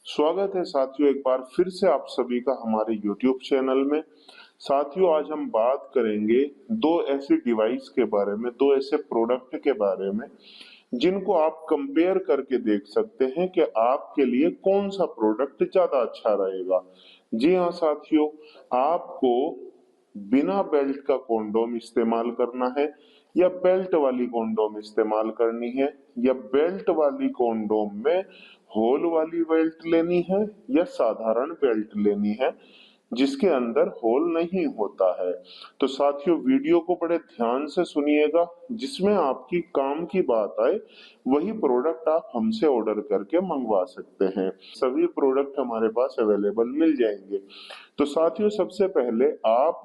स्वागत है साथियों, एक बार फिर से आप सभी का हमारे YouTube चैनल में। साथियों, आज हम बात करेंगे दो ऐसी डिवाइस के बारे में, दो ऐसे प्रोडक्ट के बारे में जिनको आप कंपेयर करके देख सकते हैं कि आपके लिए कौन सा प्रोडक्ट ज्यादा अच्छा रहेगा। जी हाँ साथियों, आपको बिना बेल्ट का कॉन्डोम इस्तेमाल करना है या बेल्ट वाली कॉन्डोम इस्तेमाल करनी है, या बेल्ट वाली कॉन्डोम में होल वाली बेल्ट लेनी है या साधारण बेल्ट लेनी है जिसके अंदर होल नहीं होता है। तो साथियों, वीडियो को बड़े ध्यान से सुनिएगा, जिसमें आपकी काम की बात आए वही प्रोडक्ट आप हमसे ऑर्डर करके मंगवा सकते हैं। सभी प्रोडक्ट हमारे पास अवेलेबल मिल जाएंगे। तो साथियों, सबसे पहले आप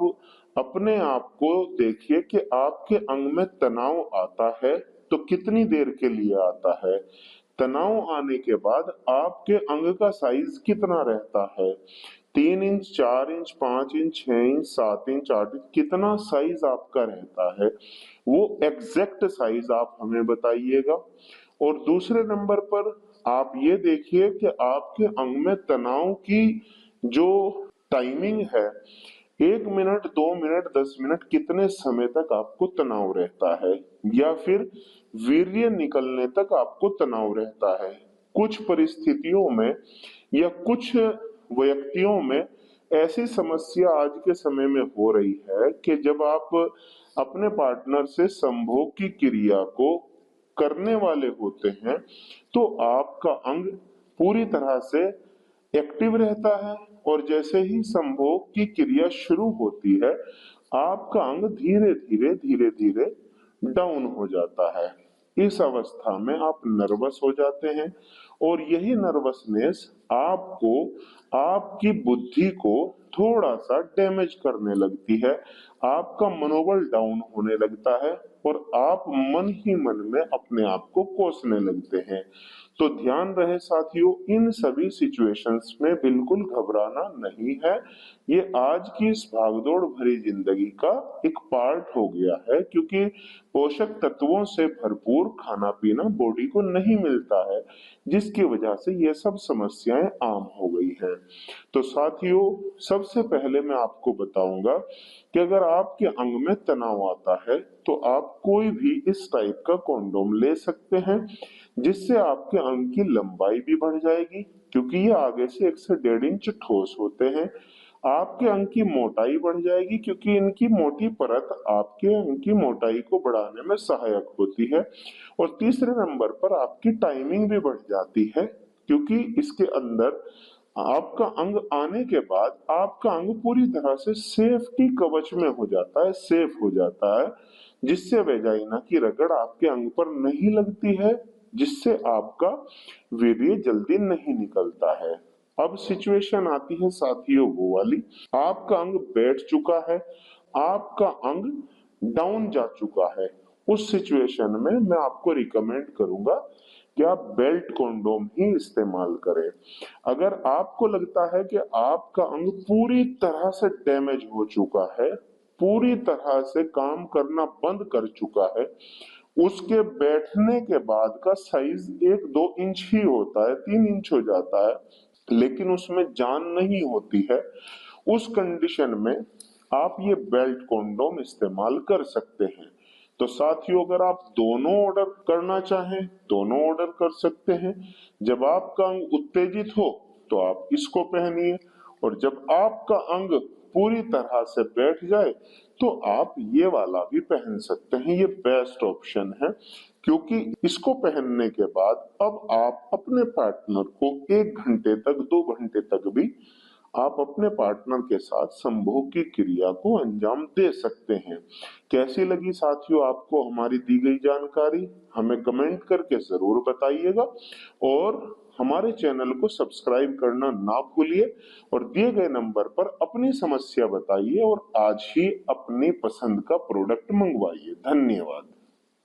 अपने आप को देखिए कि आपके अंग में तनाव आता है तो कितनी देर के लिए आता है। तनाव आने के बाद आपके अंग का साइज कितना रहता है, 3 inch, 4 inch, 5 inch, 6 inch, 7 inch, 8 inch, कितना साइज आपका रहता है, वो एग्जैक्ट साइज आप हमें बताइएगा। और दूसरे नंबर पर आप ये देखिए कि आपके अंग में तनाव की जो टाइमिंग है, 1 मिनट, 2 मिनट, 10 मिनट, कितने समय तक आपको तनाव रहता है, या फिर वीर्य निकलने तक आपको तनाव रहता है। कुछ परिस्थितियों में या कुछ व्यक्तियों में ऐसी समस्या आज के समय में हो रही है कि जब आप अपने पार्टनर से संभोग की क्रिया को करने वाले होते हैं तो आपका अंग पूरी तरह से एक्टिव रहता है, और जैसे ही संभोग की क्रिया शुरू होती है आपका अंग धीरे धीरे डाउन हो जाता है। इस अवस्था में आप नर्वस हो जाते हैं, और यही नर्वसनेस आपको, आपकी बुद्धि को थोड़ा सा डैमेज करने लगती है। आपका मनोबल डाउन होने लगता है और आप मन ही मन में अपने आप को कोसने लगते हैं। तो ध्यान रहे साथियों, इन सभी सिचुएशंस में बिल्कुल घबराना नहीं है। ये आज की इस भागदौड़ भरी जिंदगी का एक पार्ट हो गया है, क्योंकि पोषक तत्वों से भरपूर खाना पीना बॉडी को नहीं मिलता है, जिसकी वजह से ये सब समस्याएं आम हो गई हैं। तो साथियों, सबसे पहले मैं आपको बताऊंगा कि अगर आपके अंग में तनाव आता है तो आप कोई भी इस टाइप का कॉन्डोम ले सकते हैं, जिससे आपके अंग की लंबाई भी बढ़ जाएगी, क्योंकि ये आगे से 1 से 1.5 इंच ठोस होते हैं। आपके अंग की मोटाई बढ़ जाएगी, क्योंकि इनकी मोटी परत आपके अंग की मोटाई को बढ़ाने में सहायक होती है। और तीसरे नंबर पर आपकी टाइमिंग भी बढ़ जाती है, क्योंकि इसके अंदर आपका अंग आने के बाद आपका अंग पूरी तरह से सेफ्टी कवच में हो जाता है, सेफ हो जाता है, जिससे वेजाइना की रगड़ आपके अंग पर नहीं लगती है, जिससे आपका वीर्य जल्दी नहीं निकलता है। अब सिचुएशन आती है साथियों वो वाली, आपका अंग बैठ चुका है, आपका अंग डाउन जा चुका है। उस सिचुएशन में मैं आपको रिकमेंड करूंगा कि आप बेल्ट कॉन्डोम ही इस्तेमाल करें। अगर आपको लगता है कि आपका अंग पूरी तरह से डैमेज हो चुका है, पूरी तरह से काम करना बंद कर चुका है, उसके बैठने के बाद का साइज 1-2 इंच ही होता है, 3 इंच हो जाता है, लेकिन उसमें जान नहीं होती है, उस कंडीशन में आप ये बेल्ट कॉन्डोम इस्तेमाल कर सकते हैं। तो साथियों, अगर आप दोनों ऑर्डर करना चाहें, दोनों ऑर्डर कर सकते हैं। जब आपका अंग उत्तेजित हो तो आप इसको पहनिए, और जब आपका अंग पूरी तरह से बैठ जाए तो आप ये वाला भी पहन सकते हैं। ये बेस्ट ऑप्शन है, क्योंकि इसको पहनने के बाद अब आप अपने पार्टनर को 1 घंटे तक, 2 घंटे तक भी आप अपने पार्टनर के साथ संभोग की क्रिया को अंजाम दे सकते हैं। कैसी लगी साथियों आपको हमारी दी गई जानकारी, हमें कमेंट करके जरूर बताइएगा, और हमारे चैनल को सब्सक्राइब करना ना भूलिए, और दिए गए नंबर पर अपनी समस्या बताइए और आज ही अपनी पसंद का प्रोडक्ट मंगवाइए। धन्यवाद।